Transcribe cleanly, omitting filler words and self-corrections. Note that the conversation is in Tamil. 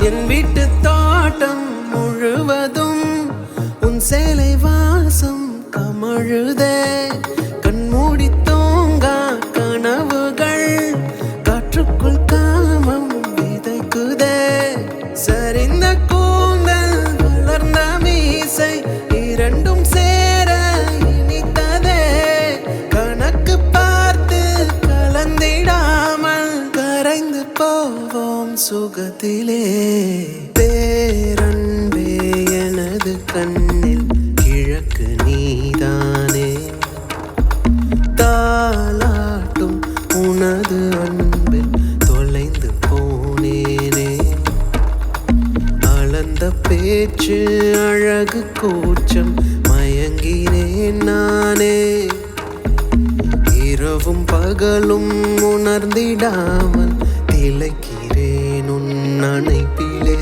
என் வீட்டு தோட்டம் முழுவதும் உன் சேலை வாசம் கமழுதே. கண்மூடி தூங்கா கனவுகள் காற்றுக்குள் காமம் விதைக்குதே. சரிந்த கூந்தல் வளர்ந்த மீசை இரண்டும் சேர இனித்ததே. கணக்கு பார்த்து கலந்திடாமல் கரைந்து போவோம் சுகத்திலே. பேரன்பே எனது கண்ணில் கிழக்கு நீதானே. தாலாட்டும் உனது அன்பில் தொலைந்து போனேனே. அளந்த பேச்சு அழகு கூச்சம் மயங்கினேன் நானே. இரவும் பகலும் உணர்ந்திடாமல் திளைக்கிறேன் உன் அணைப்பிலே.